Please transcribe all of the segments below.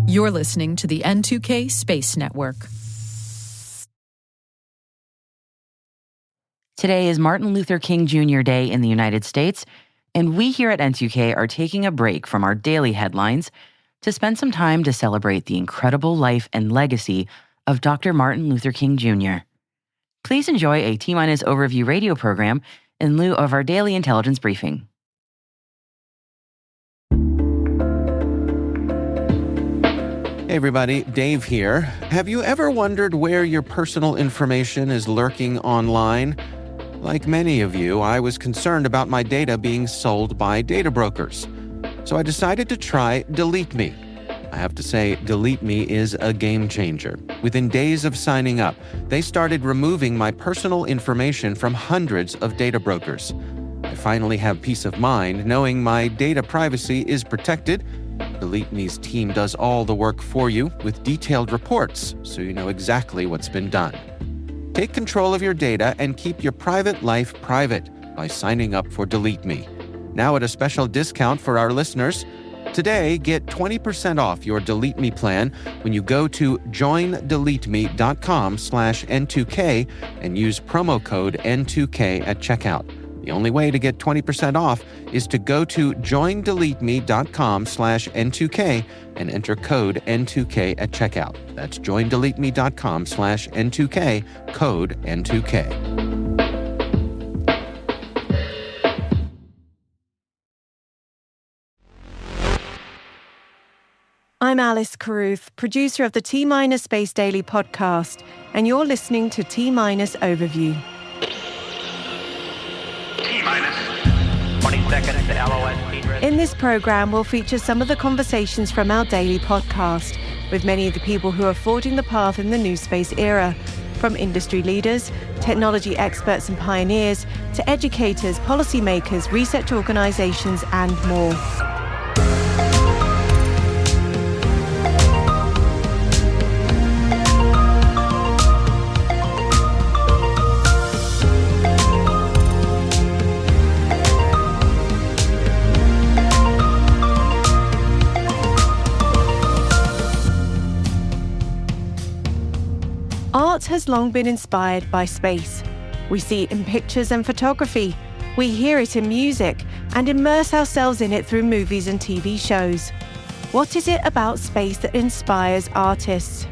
You're listening to the N2K Space Network. Today is Martin Luther King Jr. Day in the United States, and we here at N2K are taking a break from our daily headlines to spend some time to celebrate the incredible life and legacy of Dr. Martin Luther King Jr. Please enjoy a T-Minus Overview radio program in lieu of our daily intelligence briefing. Hey everybody, Dave here. Have you ever wondered where your personal information is lurking online? Like many of you, I was concerned about my data being sold by data brokers. So I decided to try Delete Me. I have to say, Delete Me is a game changer. Within days of signing up, they started removing my personal information from hundreds of data brokers. I finally have peace of mind knowing my data privacy is protected. Delete Me's team does all the work for you with detailed reports, so you know exactly what's been done. Take control of your data and keep your private life private by signing up for Delete Me. Now at a special discount for our listeners. Today, get 20% off your Delete Me plan when you go to joindeleteme.com/N2K and use promo code N2K at checkout. The only way to get 20% off is to go to joindeleteme.com/N2K and enter code N2K at checkout. That's joindeleteme.com/N2K, code N2K. I'm Alice Carruth, producer of the T-Minus Space Daily podcast, and you're listening to T-Minus Overview. T-minus 20 seconds to LOS speed risk. In this program, we'll feature some of the conversations from our daily podcast with many of the people who are forging the path in the new space era, from industry leaders, technology experts and pioneers, to educators, policymakers, research organizations, and more. Art has long been inspired by space. We see it in pictures and photography. We hear it in music and immerse ourselves in it through movies and TV shows. What is it about space that inspires artists?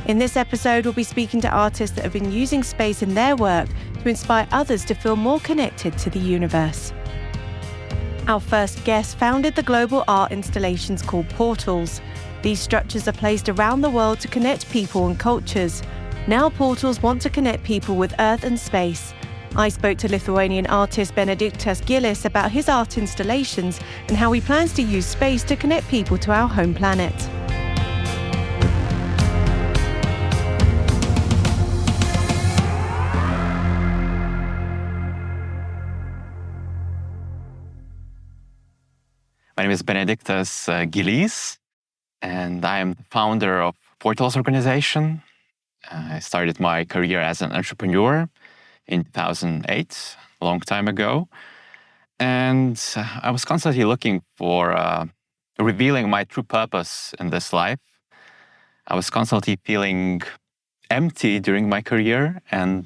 In this episode, we'll be speaking to artists that have been using space in their work to inspire others to feel more connected to the universe. Our first guest founded the global art installations called Portals. These structures are placed around the world to connect people and cultures. Now Portals want to connect people with Earth and space. I spoke to Lithuanian artist Benediktas Gilis about his art installations and how he plans to use space to connect people to our home planet. My name is Benediktas Gilis, and I am the founder of Portals organization. I started my career as an entrepreneur in 2008, a long time ago. And I was constantly looking for revealing my true purpose in this life. I was constantly feeling empty during my career, and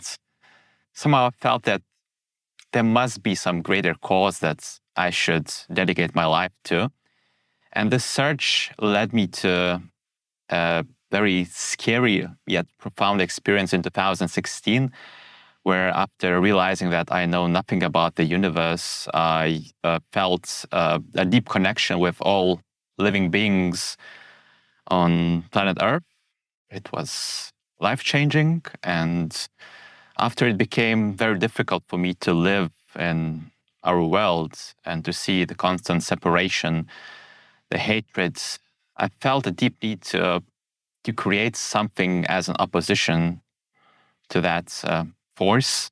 somehow I felt that there must be some greater cause that I should dedicate my life to. And this search led me to a very scary yet profound experience in 2016, where after realizing that I know nothing about the universe, I felt a deep connection with all living beings on planet Earth. It was life-changing, and after it became very difficult for me to live in our world and to see the constant separation, the hatred, I felt a deep need to create something as an opposition to that force.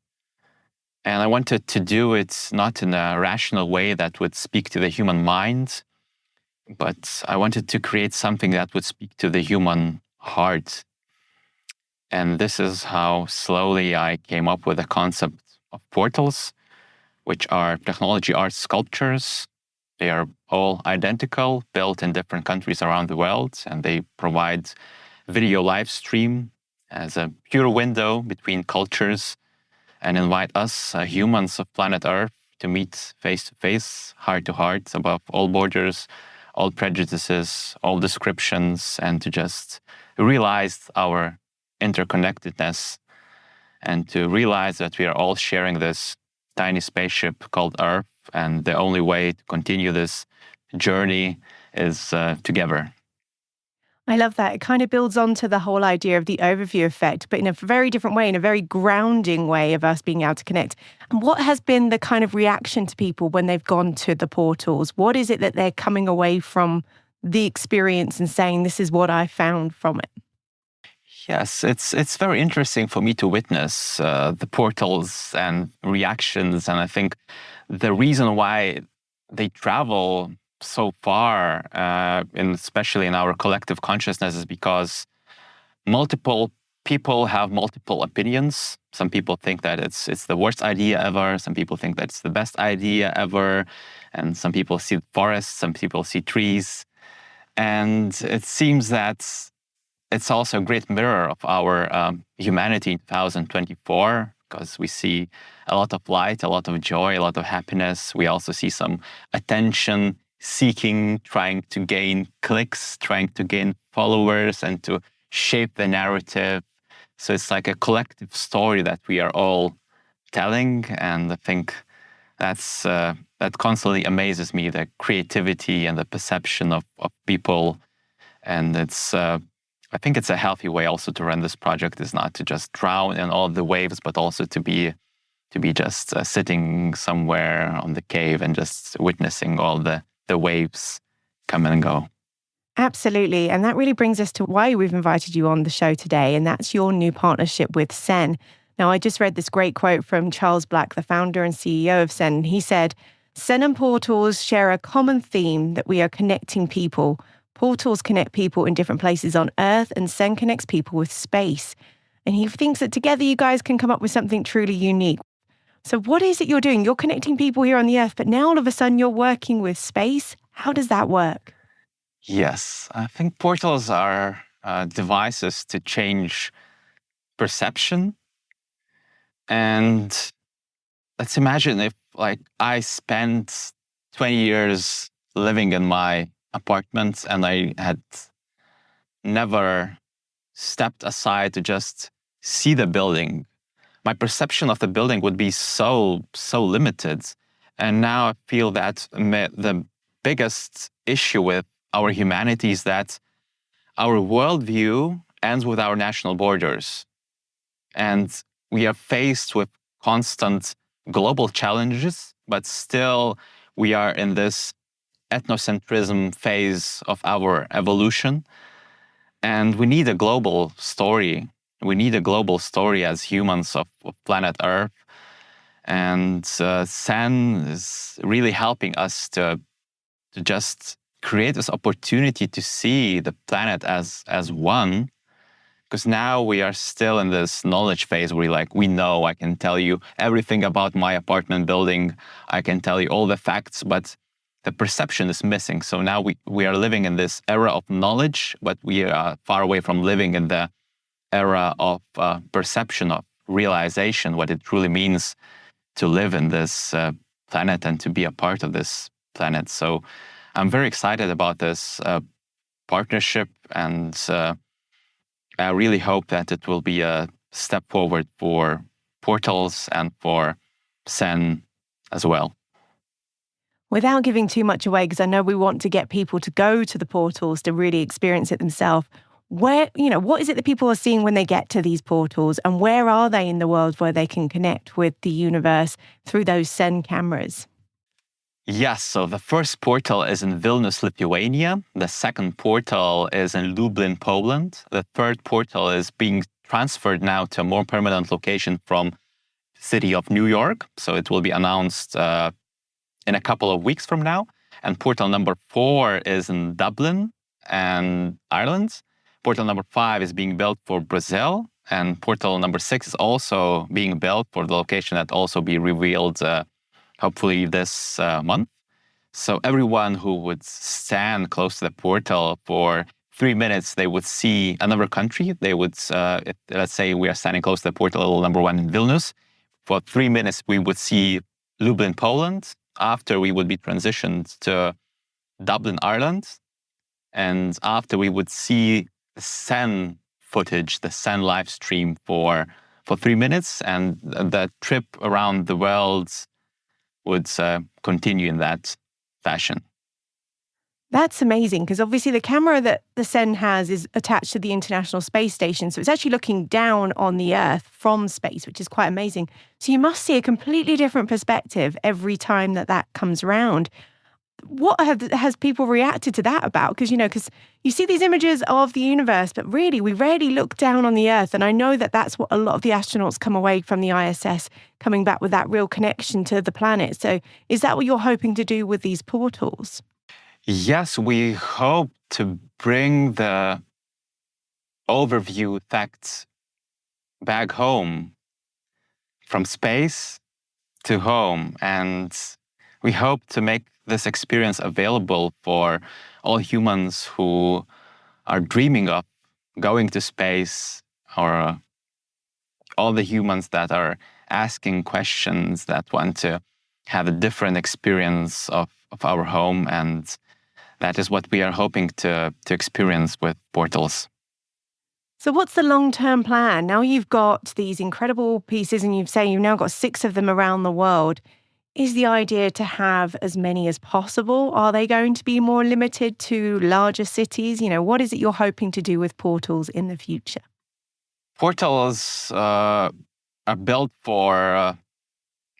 And I wanted to do it not in a rational way that would speak to the human mind, but I wanted to create something that would speak to the human heart. And this is how slowly I came up with the concept of portals, which are technology art sculptures They are all identical, built in different countries around the world, and they provide video live stream as a pure window between cultures and invite us, humans of planet Earth, to meet face to face, heart to heart, above all borders, all prejudices, all descriptions, and to just realize our interconnectedness and to realize that we are all sharing this tiny spaceship called Earth, and the only way to continue this journey is together. I love that. It kind of builds on to the whole idea of the overview effect, but in a very different way, in a very grounding way of us being able to connect. And what has been the kind of reaction to people when they've gone to the portals? What is it that they're coming away from the experience and saying, this is what I found from it? Yes, it's very interesting for me to witness the portals and reactions. And I think the reason why they travel so far, especially in our collective consciousness, is because multiple people have multiple opinions. Some people think that it's the worst idea ever. Some people think that it's the best idea ever. And some people see forests, some people see trees. And it seems that it's also a great mirror of our humanity in 2024, because we see a lot of light, a lot of joy, a lot of happiness. We also see some attention seeking, trying to gain clicks, trying to gain followers and to shape the narrative. So it's like a collective story that we are all telling. And I think that constantly amazes me, the creativity and the perception of people. And I think it's a healthy way also to run this project, is not to just drown in all the waves, but also to be just sitting somewhere on the cave and just witnessing all the waves come and go. Absolutely. And that really brings us to why we've invited you on the show today. And that's your new partnership with Sen. Now, I just read this great quote from Charles Black, the founder and CEO of Sen. He said, "Sen and portals share a common theme that we are connecting people. Portals connect people in different places on Earth, and Sen connects people with space." And he thinks that together you guys can come up with something truly unique. So what is it you're doing? You're connecting people here on the Earth, but now all of a sudden you're working with space. How does that work? Yes, I think portals are devices to change perception. And let's imagine if, like, I spent 20 years living in my apartment and I had never stepped aside to just see the building. My perception of the building would be so limited. And now I feel that the biggest issue with our humanity is that our worldview ends with our national borders. And we are faced with constant global challenges, but still we are in this ethnocentrism phase of our evolution. And we need a global story. We need a global story as humans of planet Earth. And Sen is really helping us to just create this opportunity to see the planet as one. Because now we are still in this knowledge phase where we know, I can tell you everything about my apartment building. I can tell you all the facts, but the perception is missing. So now we are living in this era of knowledge, but we are far away from living in the era of perception, of realization, what it truly means to live in this planet and to be a part of this planet. So I'm very excited about this partnership, and I really hope that it will be a step forward for portals and for Sen as well. Without giving too much away, because I know we want to get people to go to the portals to really experience it themselves, what is it that people are seeing when they get to these portals, and where are they in the world where they can connect with the universe through those Sen cameras? Yes, so the first portal is in Vilnius, Lithuania. The second portal is in Lublin, Poland. The third portal is being transferred now to a more permanent location from the city of New York. So it will be announced in a couple of weeks from now. And portal number 4 is in Dublin and Ireland. Portal number 5 is being built for Brazil. And portal number 6 is also being built for the location that also be revealed hopefully this month. So everyone who would stand close to the portal for 3 minutes, they would see another country. They would, let's say we are standing close to the portal number 1 in Vilnius. For 3 minutes, we would see Lublin, Poland. After, we would be transitioned to Dublin, Ireland. And after, we would see the Sen footage, the Sen live stream for 3 minutes. And the trip around the world would continue in that fashion. That's amazing, because obviously the camera that the Sen has is attached to the International Space Station. So it's actually looking down on the Earth from space, which is quite amazing. So you must see a completely different perspective every time that comes around. What has people reacted to that about? Because you see these images of the universe, but really we rarely look down on the Earth. And I know that that's what a lot of the astronauts come away from the ISS, coming back with that real connection to the planet. So is that what you're hoping to do with these portals? Yes, we hope to bring the overview facts back home, from space to home. And we hope to make this experience available for all humans who are dreaming of going to space, or all the humans that are asking questions, that want to have a different experience of our home. And that is what we are hoping to experience with portals. So what's the long-term plan? Now you've got these incredible pieces, and you've now got 6 of them around the world. Is the idea to have as many as possible? Are they going to be more limited to larger cities? What is it you're hoping to do with portals in the future? Portals are built for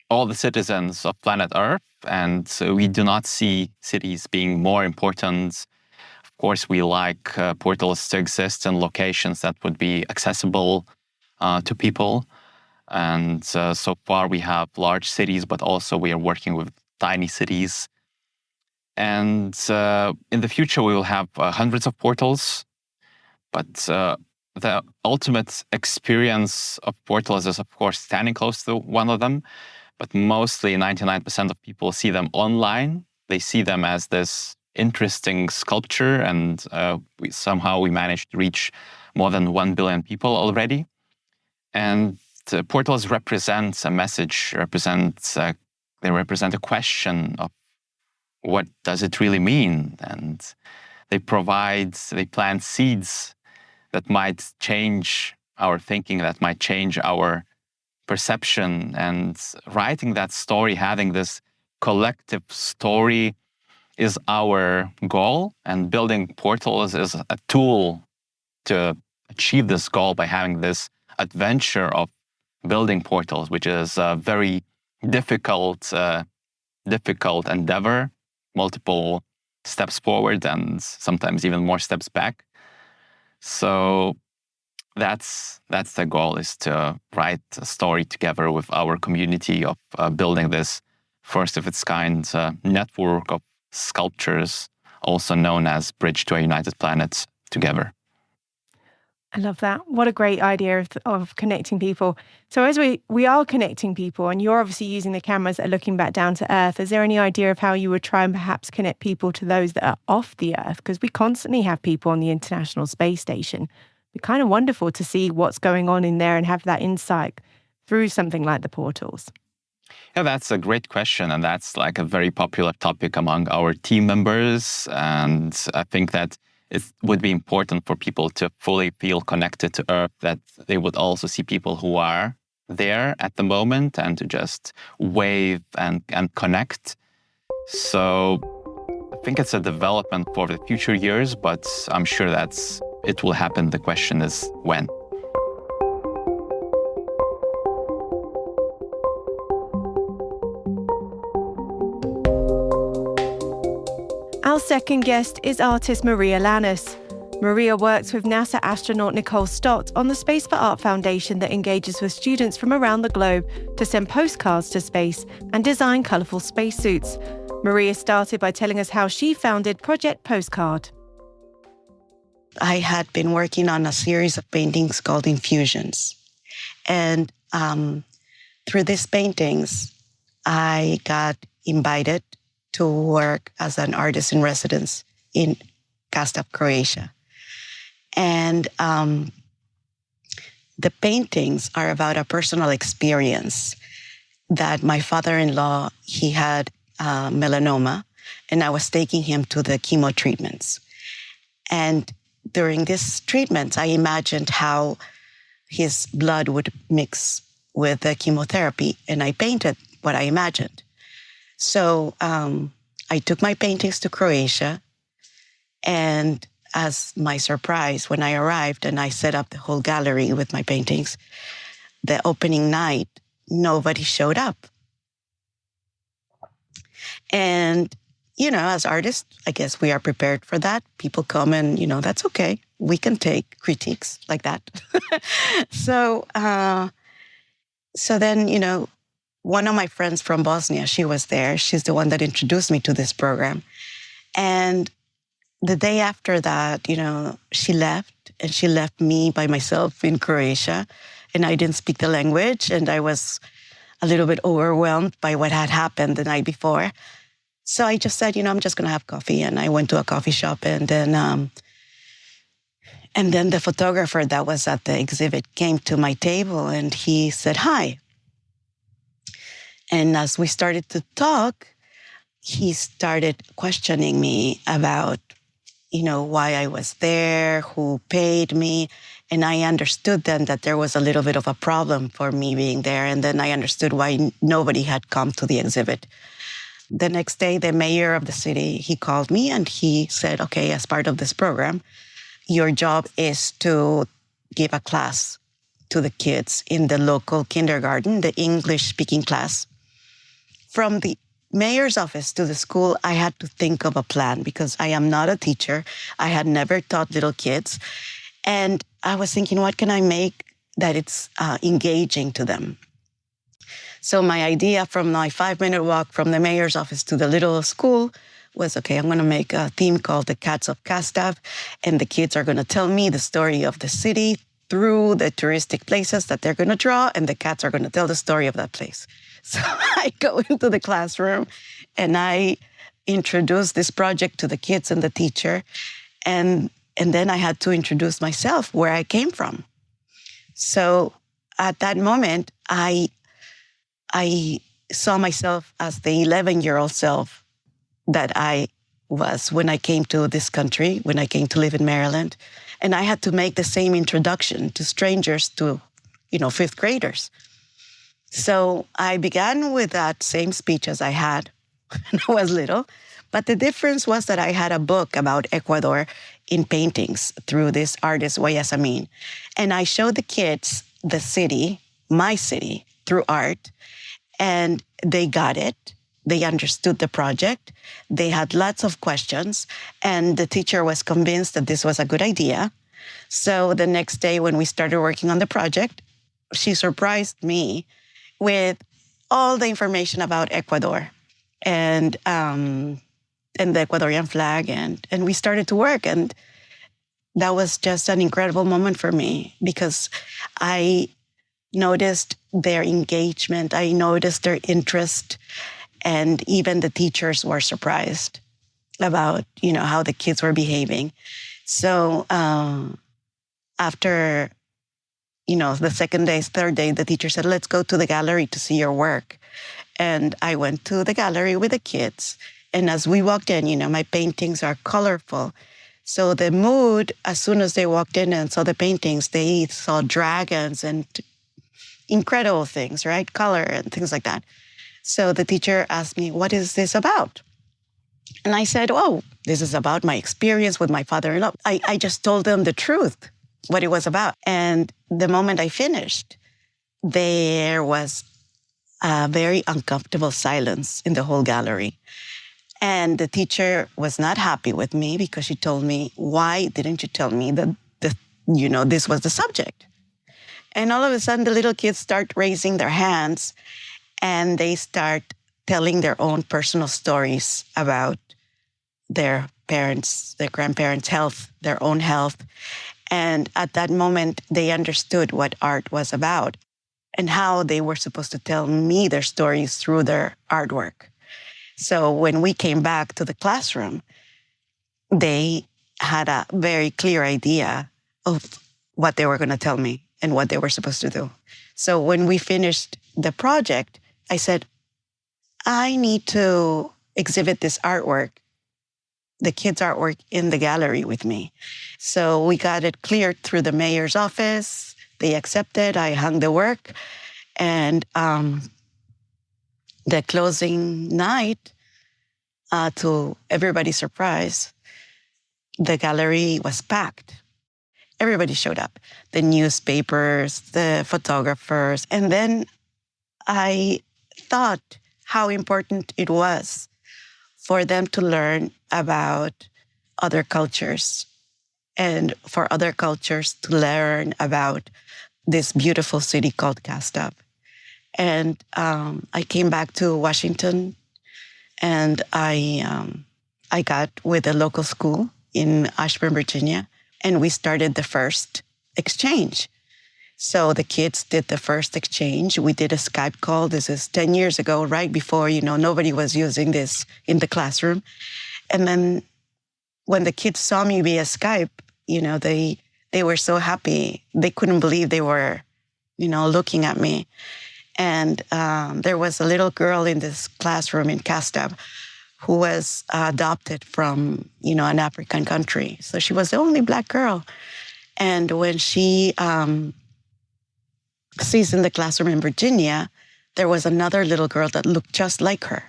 all the citizens of planet Earth, and so we do not see cities being more important. Of course, we like portals to exist in locations that would be accessible to people. And so far we have large cities, but also we are working with tiny cities. And in the future, we will have hundreds of portals. But the ultimate experience of portals is, of course, standing close to one of them. But mostly 99% of people see them online. They see them as this interesting sculpture, and we managed to reach more than 1 billion people already. And portals represent a message, they represent a question of what does it really mean? And they plant seeds that might change our thinking, that might change our perception. And writing that story, having this collective story, is our goal. And building portals is a tool to achieve this goal, by having this adventure of building portals, which is a very difficult endeavor, multiple steps forward and sometimes even more steps back. So that's the goal, is to write a story together with our community of building this first of its kind network of sculptures, also known as Bridge to a United Planet, together. I love that. What a great idea of connecting people. So as we are connecting people, and you're obviously using the cameras that are looking back down to Earth, is there any idea of how you would try and perhaps connect people to those that are off the Earth? Because we constantly have people on the International Space Station. It'd be kind of wonderful to see what's going on in there and have that insight through something like the portals. Yeah, that's a great question. And that's like a very popular topic among our team members. And I think that it would be important for people to fully feel connected to Earth, that they would also see people who are there at the moment, and to just wave and connect. So I think it's a development for the future years, but I'm sure it will happen. The question is when. Our second guest is artist Maria Lannis. Maria works with NASA astronaut Nicole Stott on the Space for Art Foundation that engages with students from around the globe to send postcards to space and design colourful spacesuits. Maria started by telling us how she founded Project Postcard. I had been working on a series of paintings called Infusions. And through these paintings, I got invited to work as an artist in residence in Kastav, Croatia. And the paintings are about a personal experience that my father-in-law, he had melanoma, and I was taking him to the chemo treatments. And during these treatments, I imagined how his blood would mix with the chemotherapy, and I painted what I imagined. So I took my paintings to Croatia, and as my surprise, when I arrived and I set up the whole gallery with my paintings, the opening night, nobody showed up. And, as artists, I guess we are prepared for that. People come and, that's okay. We can take critiques like that. So then, one of my friends from Bosnia, she was there. She's the one that introduced me to this program. And the day after that, she left, and she left me by myself in Croatia, and I didn't speak the language, and I was a little bit overwhelmed by what had happened the night before. So I just said, I'm just going to have coffee, and I went to a coffee shop, and then the photographer that was at the exhibit came to my table, and he said, "Hi." And as we started to talk, he started questioning me about why I was there, who paid me. And I understood then that there was a little bit of a problem for me being there. And then I understood why nobody had come to the exhibit. The next day, the mayor of the city, he called me and he said, "Okay, as part of this program, your job is to give a class to the kids in the local kindergarten, the English-speaking class." From the mayor's office to the school, I had to think of a plan because I am not a teacher. I had never taught little kids. And I was thinking, what can I make that it's engaging to them? So my idea from my 5-minute walk from the mayor's office to the little school was, okay, I'm going to make a theme called The Cats of Kastav, and the kids are going to tell me the story of the city through the touristic places that they're going to draw, and the cats are going to tell the story of that place. So I go into the classroom and I introduce this project to the kids and the teacher. And then I had to introduce myself, where I came from. So at that moment, I saw myself as the 11-year-old self that I was when I came to this country, when I came to live in Maryland. And I had to make the same introduction to strangers, to, 5th graders. So I began with that same speech as I had when I was little. But the difference was that I had a book about Ecuador in paintings through this artist, Guayasamín. And I showed the kids the city, my city, through art. And they got it. They understood the project. They had lots of questions. And the teacher was convinced that this was a good idea. So the next day when we started working on the project, she surprised me with all the information about Ecuador and the Ecuadorian flag. And we started to work. And that was just an incredible moment for me because I noticed their engagement. I noticed their interest. And even the teachers were surprised about, how the kids were behaving. So after the second day, third day, the teacher said, "Let's go to the gallery to see your work." And I went to the gallery with the kids. And as we walked in, my paintings are colorful. So the mood, as soon as they walked in and saw the paintings, they saw dragons and incredible things, right? Color and things like that. So the teacher asked me, "What is this about?" And I said, "Oh, this is about my experience with my father-in-law." I just told them the truth, what it was about. And the moment I finished, there was a very uncomfortable silence in the whole gallery. And the teacher was not happy with me because she told me, "Why didn't you tell me that this was the subject?" And all of a sudden, the little kids start raising their hands and they start telling their own personal stories about their parents, their grandparents' health, their own health. And at that moment, they understood what art was about and how they were supposed to tell me their stories through their artwork. So when we came back to the classroom, they had a very clear idea of what they were going to tell me and what they were supposed to do. So when we finished the project, I said, I need to exhibit this artwork, the kids' artwork, in the gallery with me. So we got it cleared through the mayor's office. They accepted. I hung the work. And the closing night, to everybody's surprise, the gallery was packed. Everybody showed up, the newspapers, the photographers. And then I thought how important it was for them to learn about other cultures and for other cultures to learn about this beautiful city called Castab. And I came back to Washington, and I got with a local school in Ashburn, Virginia, and we started the first exchange. So the kids did the first exchange. We did a Skype call. This is 10 years ago, right before, nobody was using this in the classroom. And then when the kids saw me via Skype, they were so happy. They couldn't believe they were, looking at me. And there was a little girl in this classroom in Castab who was adopted from, an African country. So she was the only Black girl. And when she sees in the classroom in Virginia, there was another little girl that looked just like her.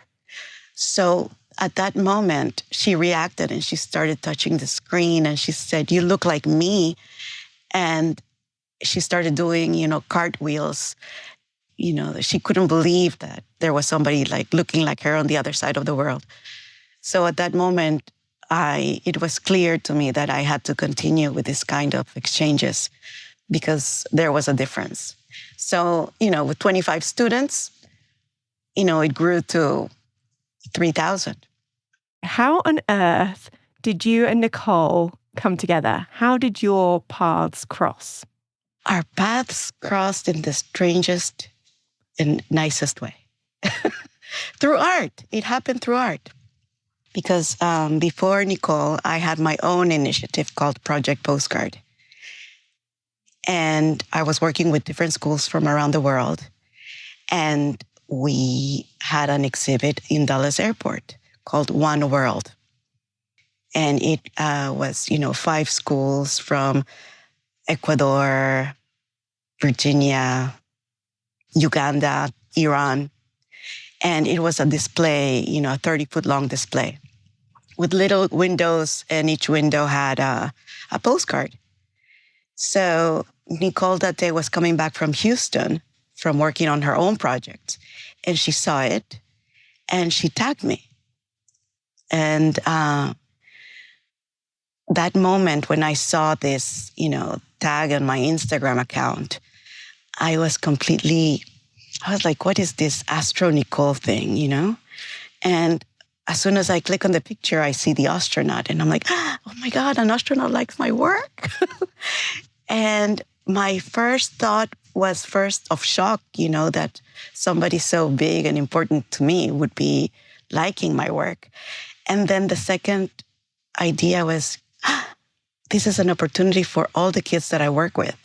So at that moment, she reacted and she started touching the screen and she said, "You look like me." And she started doing, cartwheels. She couldn't believe that there was somebody looking like her on the other side of the world. So at that moment, it was clear to me that I had to continue with this kind of exchanges because there was a difference. So, with 25 students, it grew to 3,000. How on earth did you and Nicole come together? How did your paths cross? Our paths crossed in the strangest and nicest way. Through art. It happened through art. Because before Nicole, I had my own initiative called Project Postcard. And I was working with different schools from around the world. And we had an exhibit in Dallas Airport called One World. And it was, 5 schools from Ecuador, Virginia, Uganda, Iran. And it was a display, a 30-foot long display with little windows, and each window had a postcard. So Nicole that day was coming back from Houston from working on her own project, and she saw it, and she tagged me. And that moment when I saw this, tag on my Instagram account, I was like, what is this Astro Nicole thing, And as soon as I click on the picture, I see the astronaut, and I'm like, oh my God, an astronaut likes my work. And my first thought was first of shock, that somebody so big and important to me would be liking my work. And then the second idea was, this is an opportunity for all the kids that I work with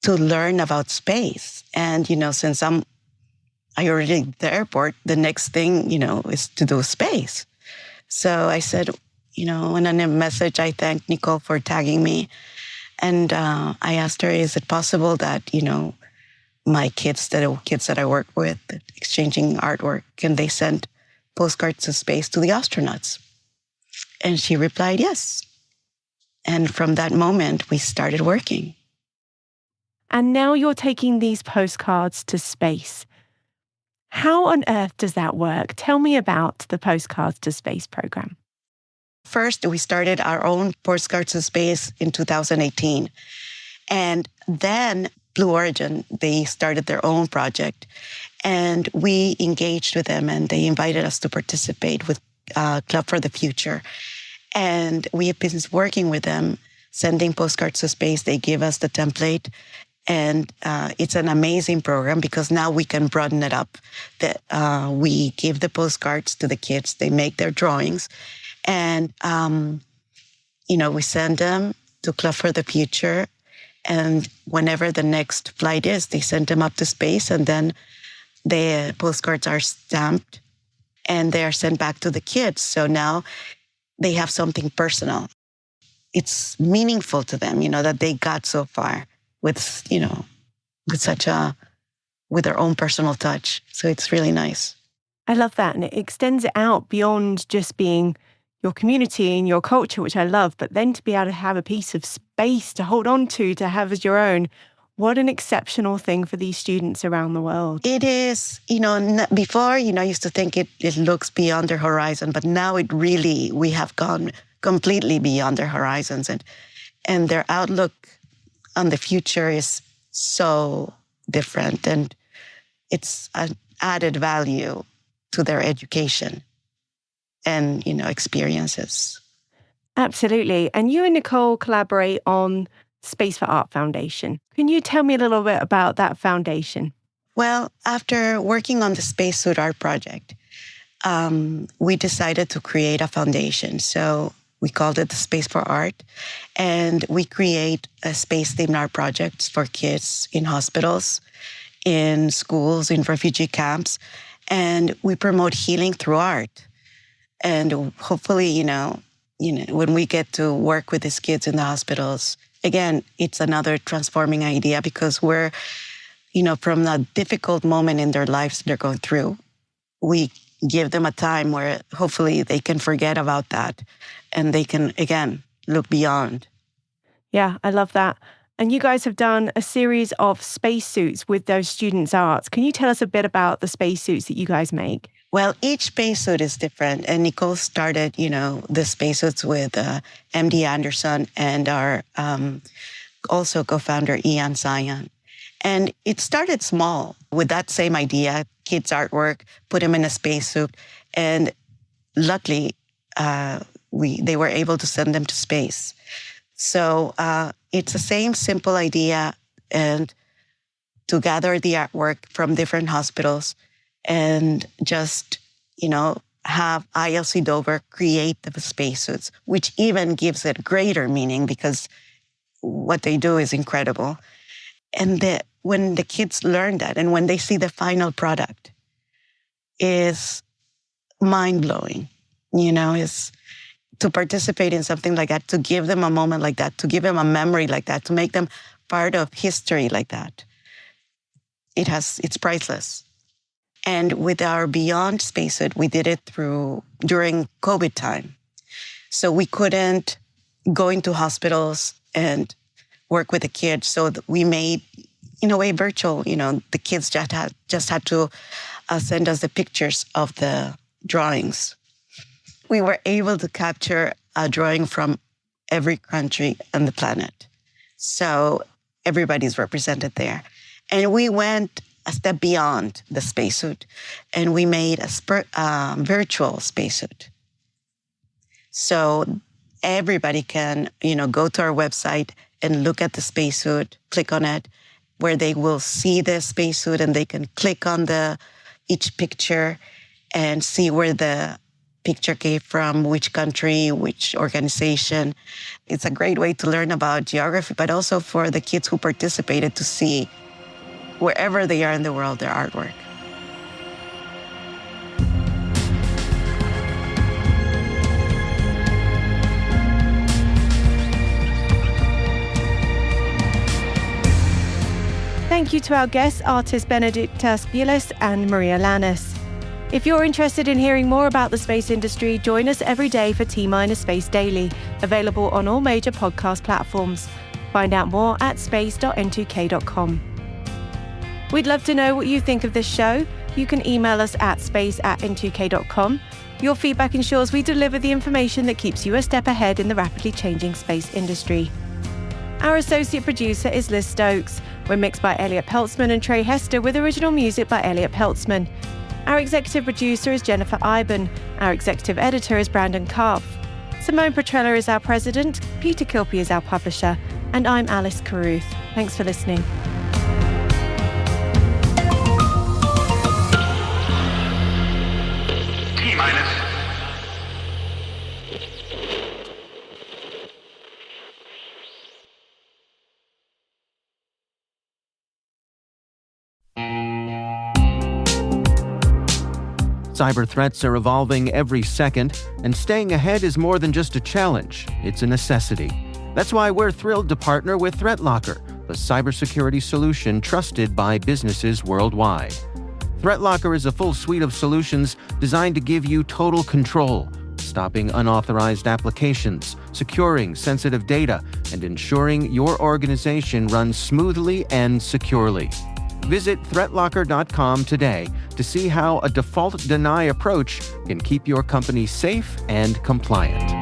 to learn about space. And, since I already at the airport, the next thing, is to do space. So I said, in a message, I thanked Nicole for tagging me. And I asked her, is it possible that, my kids that I work with, exchanging artwork, can they send postcards to space to the astronauts? And she replied, yes. And from that moment, we started working. And now you're taking these postcards to space. How on earth does that work? Tell me about the Postcards to Space program. First, we started our own Postcards to Space in 2018. And then Blue Origin, they started their own project. And we engaged with them, and they invited us to participate with Club for the Future. And we have been working with them, sending postcards to space. They give us the template, And it's an amazing program because now we can broaden it up. We give the postcards to the kids. They make their drawings. And, we send them to Club for the Future. And whenever the next flight is, they send them up to space. And then the postcards are stamped and they are sent back to the kids. So now they have something personal. It's meaningful to them, that they got so far with their own personal touch. So it's really nice. I love that. And it extends it out beyond just being your community and your culture, which I love, but then to be able to have a piece of space to hold on to have as your own. What an exceptional thing for these students around the world. It is, before, I used to think it looks beyond their horizon, but now we have gone completely beyond their horizons, and their outlook on the future is so different, and it's an added value to their education and, experiences. Absolutely. And you and Nicole collaborate on Space for Art Foundation. Can you tell me a little bit about that foundation? Well, after working on the spacesuit art project, we decided to create a foundation. So we called it the Space for Art, and we create space-themed art projects for kids in hospitals, in schools, in refugee camps, and we promote healing through art. And hopefully, when we get to work with these kids in the hospitals, again, it's another transforming idea because we're, from a difficult moment in their lives they're going through, we give them a time where hopefully they can forget about that and they can, again, look beyond. Yeah, I love that. And you guys have done a series of spacesuits with those students' arts. Can you tell us a bit about the spacesuits that you guys make? Well, each spacesuit is different. And Nicole started, the spacesuits with MD Anderson and our also co-founder, Ian Zion. And it started small with that same idea, kids' artwork, put them in a spacesuit. And luckily, they were able to send them to space. So it's the same simple idea, and to gather the artwork from different hospitals and just, have ILC Dover create the spacesuits, which even gives it greater meaning because what they do is incredible. And when the kids learn that and when they see the final product is mind-blowing, is to participate in something like that, to give them a moment like that, to give them a memory like that, to make them part of history like that. It's priceless. And with our Beyond spacesuit, we did it during COVID time. So we couldn't go into hospitals and work with the kids. So we made, in a way, virtual. The kids just had to send us the pictures of the drawings. We were able to capture a drawing from every country on the planet. So everybody's represented there. And we went a step beyond the spacesuit, and we made a virtual spacesuit. So everybody can, go to our website and look at the spacesuit, click on it, where they will see the spacesuit and they can click on each picture and see where the picture came from, which country, which organization. It's a great way to learn about geography, but also for the kids who participated to see wherever they are in the world, their artwork. Thank you to our guests, artists Benedicta Spiles and Maria Lannis. If you're interested in hearing more about the space industry, join us every day for T-Minus Space Daily, available on all major podcast platforms. Find out more at space.n2k.com. We'd love to know what you think of this show. You can email us at space@n2k.com. Your feedback ensures we deliver the information that keeps you a step ahead in the rapidly changing space industry. Our associate producer is Liz Stokes. We're mixed by Elliot Peltzman and Trey Hester with original music by Elliot Peltzman. Our executive producer is Jennifer Iben. Our executive editor is Brandon Karpf. Simone Petrella is our president, Peter Kilpie is our publisher, and I'm Alice Carruth. Thanks for listening. Cyber threats are evolving every second, and staying ahead is more than just a challenge, it's a necessity. That's why we're thrilled to partner with ThreatLocker, the cybersecurity solution trusted by businesses worldwide. ThreatLocker is a full suite of solutions designed to give you total control, stopping unauthorized applications, securing sensitive data, and ensuring your organization runs smoothly and securely. Visit threatlocker.com today to see how a default deny approach can keep your company safe and compliant.